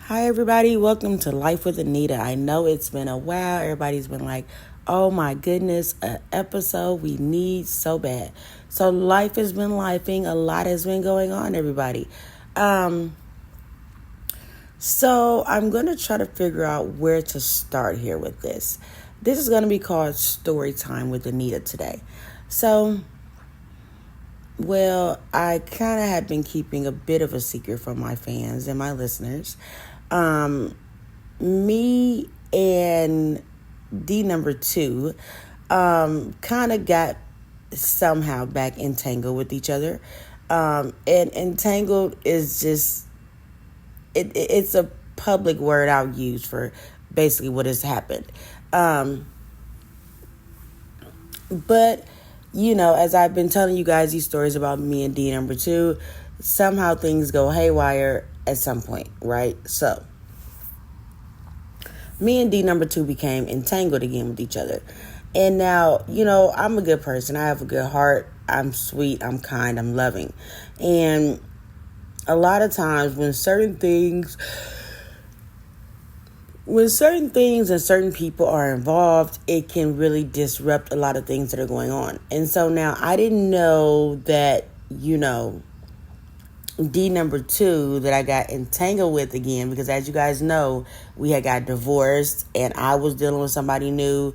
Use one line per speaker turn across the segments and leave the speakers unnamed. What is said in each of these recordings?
Hi, everybody. Welcome to Life with Anita. I know it's been a while. Everybody's been like, oh my goodness, an episode we need so bad. So life has been lifing. A lot has been going on, everybody. So I'm going to try to figure out where to start here with this. This is going to be called Story Time with Anita today. So, I kind of have been keeping a bit of a secret from my fans and my listeners. Me and D number 2 kind of got somehow back entangled with each other. And entangled is just, it's a public word I'll use for basically what has happened. But, as I've been telling you guys these stories about me and D number 2, somehow things go haywire at some point, right? So, me and D number 2 became entangled again with each other. And now, I'm a good person. I have a good heart. I'm sweet. I'm kind. I'm loving. And a lot of times when certain things and certain people are involved, it can really disrupt a lot of things that are going on. And so now I didn't know that, D number 2 that I got entangled with again, because as you guys know, we had got divorced and I was dealing with somebody new.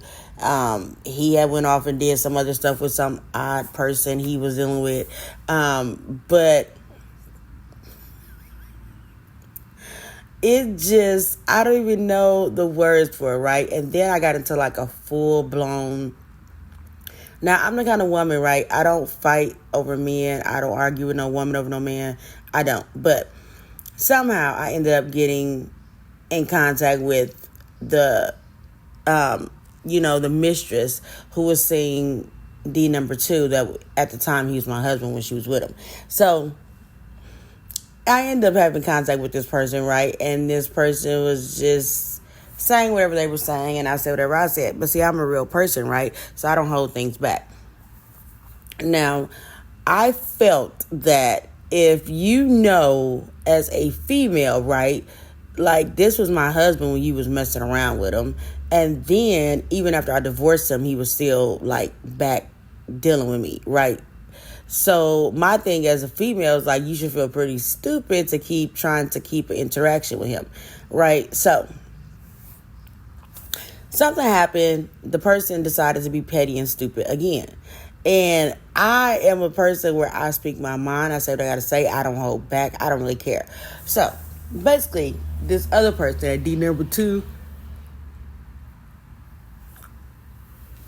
He had went off and did some other stuff with some odd person he was dealing with. But it just, I don't even know the words for it, right? And then I got into like a full-blown. Now, I'm the kind of woman, right? I don't fight over men. I don't argue with no woman over no man. I don't. But somehow I ended up getting in contact with the mistress who was seeing D number 2 that at the time he was my husband when she was with him. So I ended up having contact with this person, right? And this person was just saying whatever they were saying, and I said whatever I said. But see, I'm a real person, right? So I don't hold things back. Now, I felt that if as a female, right, like this was my husband when you was messing around with him, and then even after I divorced him, he was still like back dealing with me, right? So my thing as a female is like, you should feel pretty stupid to keep trying to keep an interaction with him, right? So something happened. The person decided to be petty and stupid again. And I am a person where I speak my mind. I say what I got to say. I don't hold back. I don't really care. So basically, this other person at D number 2,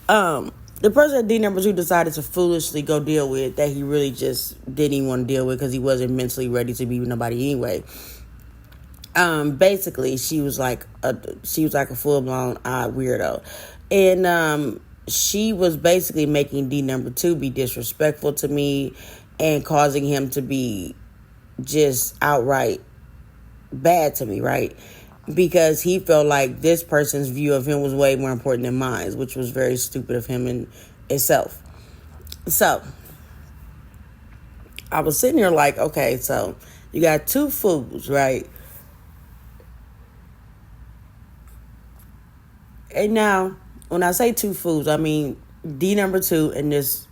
the person at D number 2 decided to foolishly go deal with that he really just didn't even want to deal with because he wasn't mentally ready to be with nobody anyway. Basically, she was like a full-blown odd weirdo. And she was basically making D number 2 be disrespectful to me and causing him to be just outright bad to me, right? Because he felt like this person's view of him was way more important than mine, which was very stupid of him in itself. So I was sitting here like, okay, so you got 2 fools, right? And now, when I say 2 fools, I mean D number 2 and this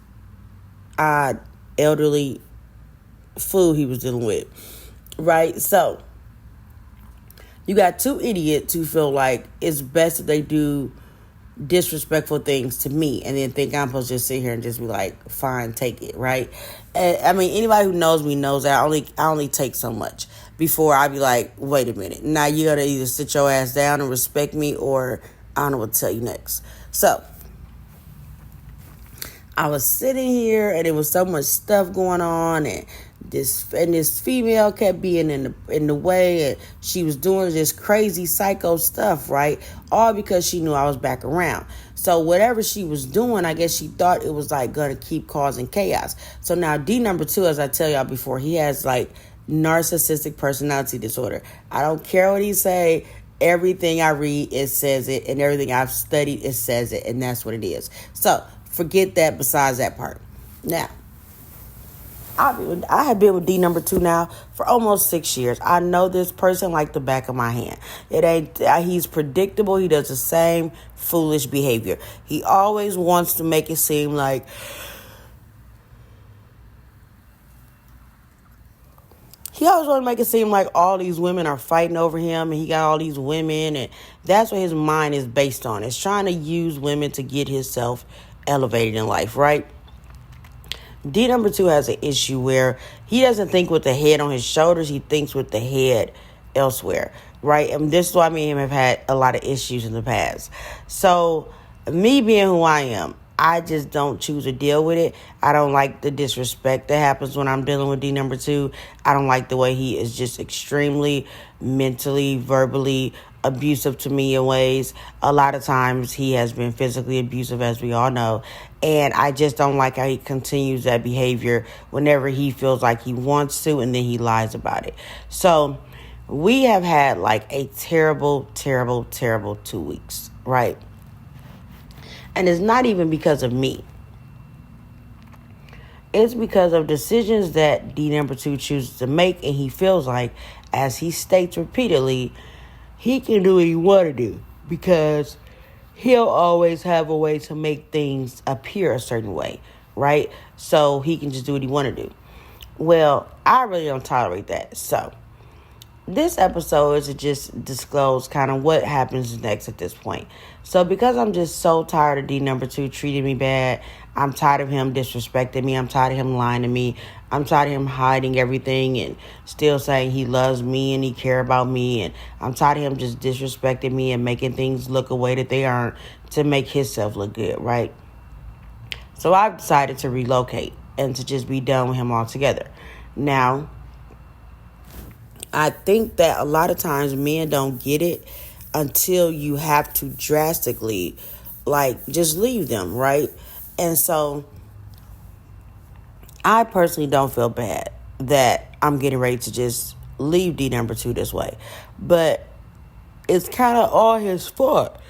odd elderly fool he was dealing with, right? So you got 2 idiots who feel like it's best if they do disrespectful things to me and then think I'm supposed to just sit here and just be like, fine, take it, right? And, I mean, anybody who knows me knows that I only take so much before I be like, wait a minute. Now you gotta either sit your ass down and respect me, or I don't know what to tell you next. So I was sitting here and there was so much stuff going on, and this female kept being in the way, and she was doing this crazy psycho stuff, right? All because she knew I was back around. So whatever she was doing, I guess she thought it was like gonna keep causing chaos. So now D number 2, as I tell y'all before, he has like narcissistic personality disorder. I don't care what he say. Everything I read, it says it, and everything I've studied, it says it, and that's what it is. So forget that besides that part. Now, I have been with D number two now for almost 6 years. I know this person like the back of my hand. It ain't. He's predictable. He does the same foolish behavior. He always wants to make it seem like he always want to make it seem like all these women are fighting over him, and he got all these women, and that's what his mind is based on. It's trying to use women to get himself elevated in life, right? D number two has an issue where he doesn't think with the head on his shoulders. He thinks with the head elsewhere, right? And this is why me and him have had a lot of issues in the past. So me being who I am, I just don't choose to deal with it. I don't like the disrespect that happens when I'm dealing with D number two. I don't like the way he is just extremely mentally, verbally abusive to me in ways. A lot of times he has been physically abusive, as we all know. And I just don't like how he continues that behavior whenever he feels like he wants to, and then he lies about it. So we have had like a terrible, terrible, terrible 2 weeks, right? And it's not even because of me. It's because of decisions that D number two chooses to make, and he feels like, as he states repeatedly, he can do what he want to do because he'll always have a way to make things appear a certain way, right? So he can just do what he want to do. Well, I really don't tolerate that. So this episode is to just disclose kind of what happens next at this point. So because I'm just so tired of D number two treating me bad, I'm tired of him disrespecting me, I'm tired of him lying to me, I'm tired of him hiding everything and still saying he loves me and he care about me, and I'm tired of him just disrespecting me and making things look a way that they aren't to make himself look good, right? So I've decided to relocate and to just be done with him altogether. Now, I think that a lot of times men don't get it until you have to drastically, like, just leave them, right? And so I personally don't feel bad that I'm getting ready to just leave D number two this way. But it's kind of all his fault.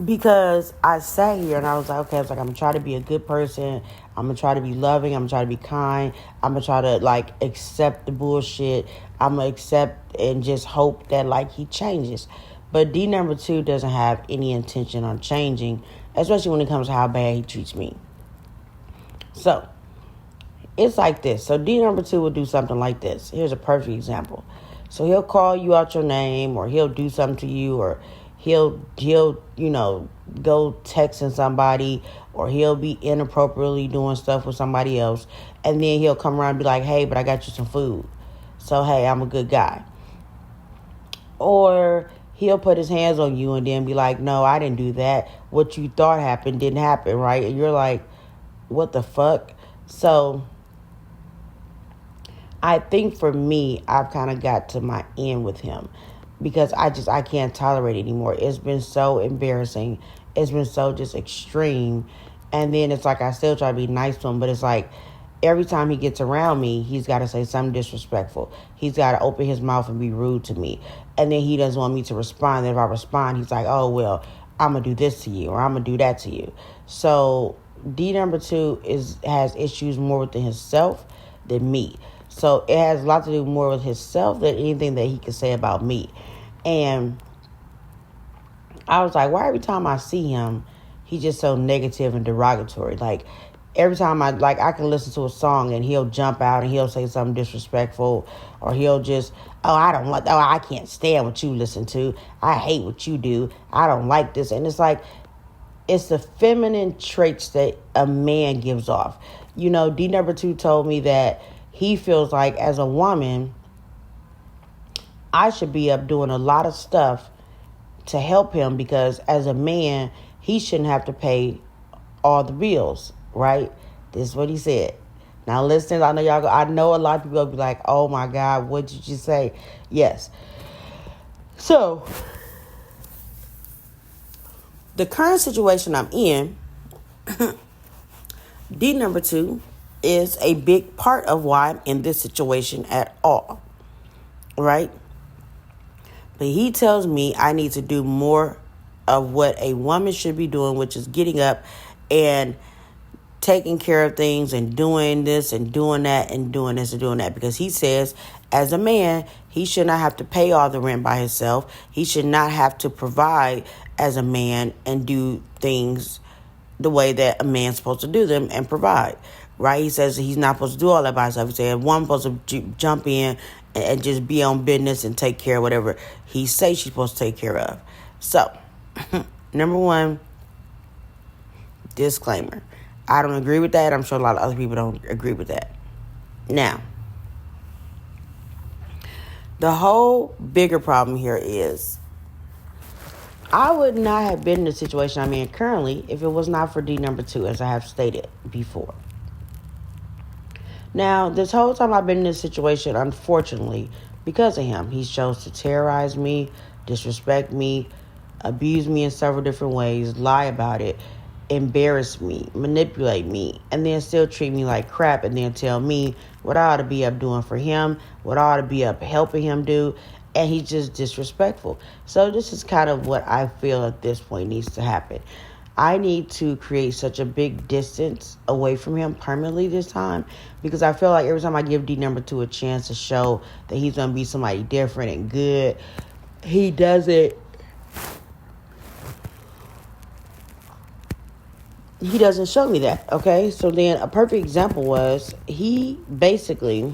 Because I sat here and I was like, okay, I was like, I'm going to try to be a good person. I'm going to try to be loving. I'm going to try to be kind. I'm going to try to, like, accept the bullshit. I'm going to accept and just hope that, like, he changes. But D number two doesn't have any intention on changing, especially when it comes to how bad he treats me. So it's like this. So D number two will do something like this. Here's a perfect example. So he'll call you out your name, or he'll do something to you, or he'll go texting somebody, or he'll be inappropriately doing stuff with somebody else, and then he'll come around and be like, hey, but I got you some food, so hey, I'm a good guy. Or he'll put his hands on you and then be like, no, I didn't do that. What you thought happened didn't happen, right? And you're like, what the fuck? So I think for me, I've kind of got to my end with him because I can't tolerate it anymore. It's been so embarrassing. It's been so just extreme. And then it's like I still try to be nice to him, but it's like every time he gets around me, he's got to say something disrespectful. He's got to open his mouth and be rude to me. And then he doesn't want me to respond. And if I respond, he's like, oh, well, I'm going to do this to you, or I'm going to do that to you. So D number two has issues more with himself than me. So it has a lot to do more with himself than anything that he can say about me. And I was like, why every time I see him, he's just so negative and derogatory? Like, every time I can listen to a song and he'll jump out and he'll say something disrespectful, or he'll just, I can't stand what you listen to. I hate what you do. I don't like this. And it's like, it's the feminine traits that a man gives off. You know, D number two told me that he feels like as a woman, I should be up doing a lot of stuff to help him because as a man, he shouldn't have to pay all the bills, right? This is what he said. Now listen, I know a lot of people will be like, oh my God, what did you say? Yes. So the current situation I'm in, D number two is a big part of why I'm in this situation at all, right? But he tells me I need to do more of what a woman should be doing, which is getting up and taking care of things and doing this and doing that and doing this and doing that, because he says as a man he should not have to pay all the rent by himself. He should not have to provide as a man and do things the way that a man's supposed to do them and provide, right? He says he's not supposed to do all that by himself. He said one supposed to jump in and just be on business and take care of whatever he says she's supposed to take care of. So number one, disclaimer, I don't agree with that. I'm sure a lot of other people don't agree with that. Now, the whole bigger problem here is I would not have been in the situation I'm in currently if it was not for D number 2, as I have stated before. Now, this whole time I've been in this situation, unfortunately, because of him, he chose to terrorize me, disrespect me, abuse me in several different ways, lie about it, embarrass me, manipulate me, and then still treat me like crap, and then tell me what I ought to be up doing for him, what I ought to be up helping him do, and he's just disrespectful. So this is kind of what I feel at this point needs to happen. I need to create such a big distance away from him permanently this time, because I feel like every time I give D number 2 a chance to show that he's going to be somebody different and good, he doesn't show me that, okay? So then a perfect example was he basically,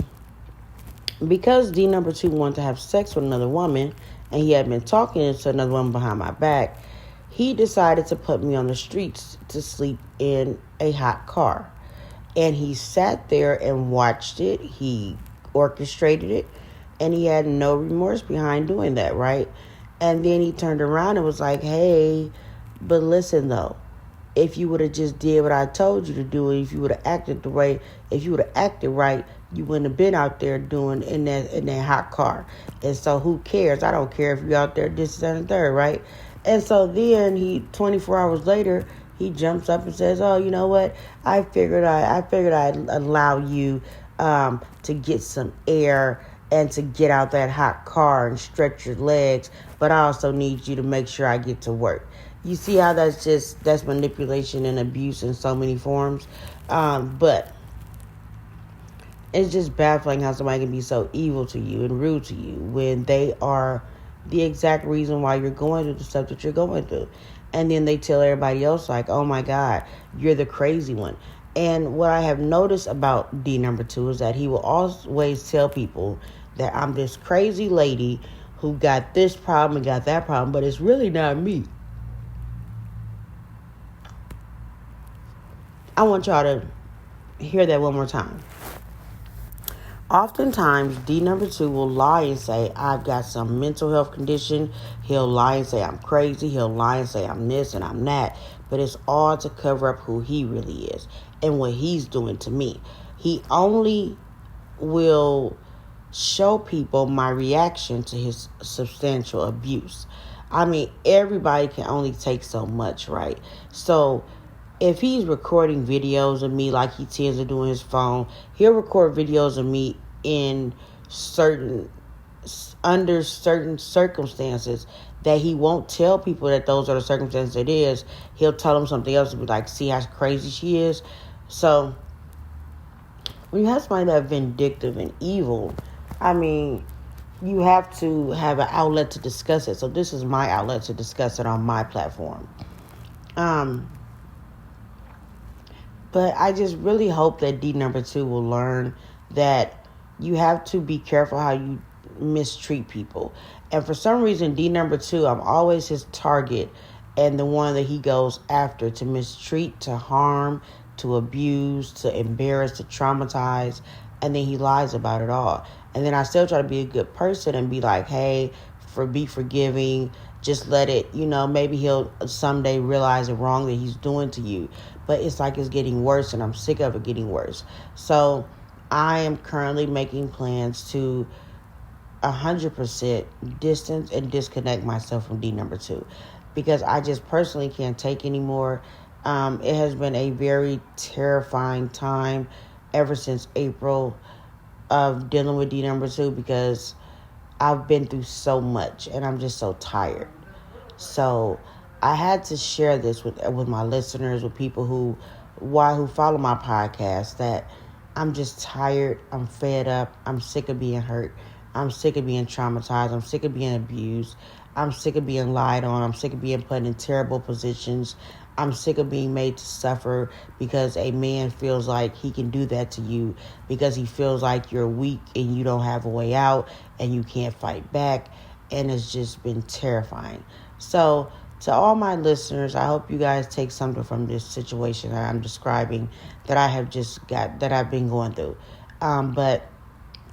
because D number 2 wanted to have sex with another woman and he had been talking to another woman behind my back, he decided to put me on the streets to sleep in a hot car. And he sat there and watched it. He orchestrated it. And he had no remorse behind doing that, right? And then he turned around and was like, hey, but listen though, if you would have just did what I told you to do, if you would have acted right, you wouldn't have been out there doing in that hot car. And so who cares? I don't care if you're out there this, that, and third, right? And so then 24 hours later, he jumps up and says, oh, you know what? I figured I'd allow you to get some air and to get out that hot car and stretch your legs, but I also need you to make sure I get to work. You see how that's manipulation and abuse in so many forms. But it's just baffling how somebody can be so evil to you and rude to you when they are the exact reason why you're going through the stuff that you're going through. And then they tell everybody else like, oh my God, you're the crazy one. And what I have noticed about D number 2 is that he will always tell people that I'm this crazy lady who got this problem and got that problem, but it's really not me. I want y'all to hear that one more time. Oftentimes, D number 2 will lie and say, I've got some mental health condition. He'll lie and say I'm crazy. He'll lie and say I'm this and I'm that. But it's all to cover up who he really is and what he's doing to me. He only will show people my reaction to his substantial abuse. I mean, everybody can only take so much, right? So if he's recording videos of me like he tends to do on his phone, he'll record videos of me under certain circumstances that he won't tell people that those are the circumstances it is. He'll tell them something else and be like, see how crazy she is? So when you have somebody that's vindictive and evil, I mean, you have to have an outlet to discuss it. So this is my outlet to discuss it on my platform. But I just really hope that D number 2 will learn that you have to be careful how you mistreat people. And for some reason, D number 2, I'm always his target and the one that he goes after to mistreat, to harm, to abuse, to embarrass, to traumatize. And then he lies about it all. And then I still try to be a good person and be like, hey, be forgiving. Just let it, maybe he'll someday realize the wrong that he's doing to you. But it's like it's getting worse, and I'm sick of it getting worse. So I am currently making plans to 100% distance and disconnect myself from D number 2. Because I just personally can't take anymore. It has been a very terrifying time ever since April of dealing with D number 2, because I've been through so much and I'm just so tired. So I had to share this with my listeners, with people who follow my podcast, that I'm just tired. I'm fed up. I'm sick of being hurt. I'm sick of being traumatized. I'm sick of being abused. I'm sick of being lied on. I'm sick of being put in terrible positions. I'm sick of being made to suffer because a man feels like he can do that to you, because he feels like you're weak and you don't have a way out and you can't fight back. And it's just been terrifying. So, to all my listeners, I hope you guys take something from this situation that I'm describing, that I've been going through. But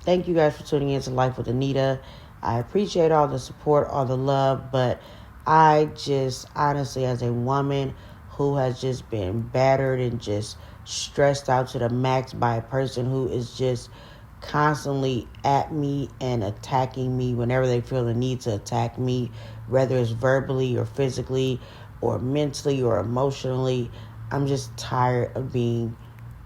thank you guys for tuning in to Life with Anita. I appreciate all the support, all the love, but I just honestly, as a woman who has just been battered and just stressed out to the max by a person who is just constantly at me and attacking me whenever they feel the need to attack me, whether it's verbally or physically or mentally or emotionally. I'm just tired of being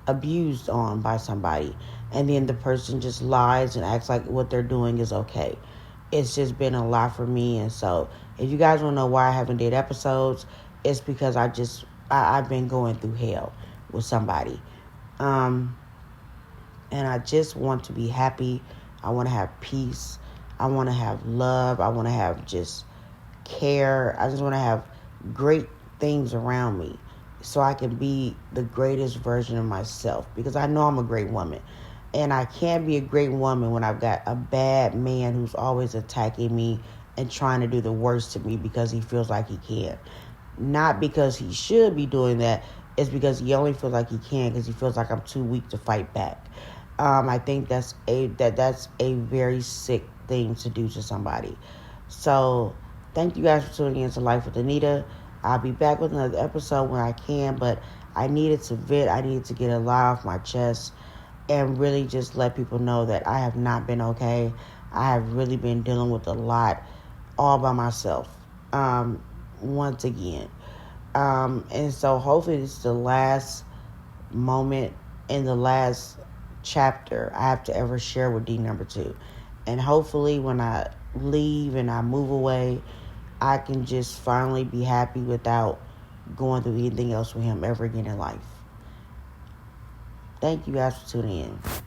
abused on by somebody, and then the person just lies and acts like what they're doing is okay. It's just been a lot for me. And so if you guys want to know why I haven't did episodes, it's because I've been going through hell with somebody. um and I just want to be happy. I want to have peace. I want to have love. I want to have just care. I just want to have great things around me so I can be the greatest version of myself, because I know I'm a great woman. And I can't be a great woman when I've got a bad man who's always attacking me and trying to do the worst to me because he feels like he can. Not because he should be doing that. It's because he only feels like he can because he feels like I'm too weak to fight back. I think that's a very sick thing to do to somebody. So thank you guys for tuning in to Life with Anita. I'll be back with another episode when I can, but I needed to vent. I needed to get a lot off my chest and really just let people know that I have not been okay. I have really been dealing with a lot all by myself, once again. And so hopefully this is the last moment in the last chapter I have to ever share with D number 2. And hopefully when I leave and I move away, I can just finally be happy without going through anything else with him ever again in life. Thank you guys for tuning in.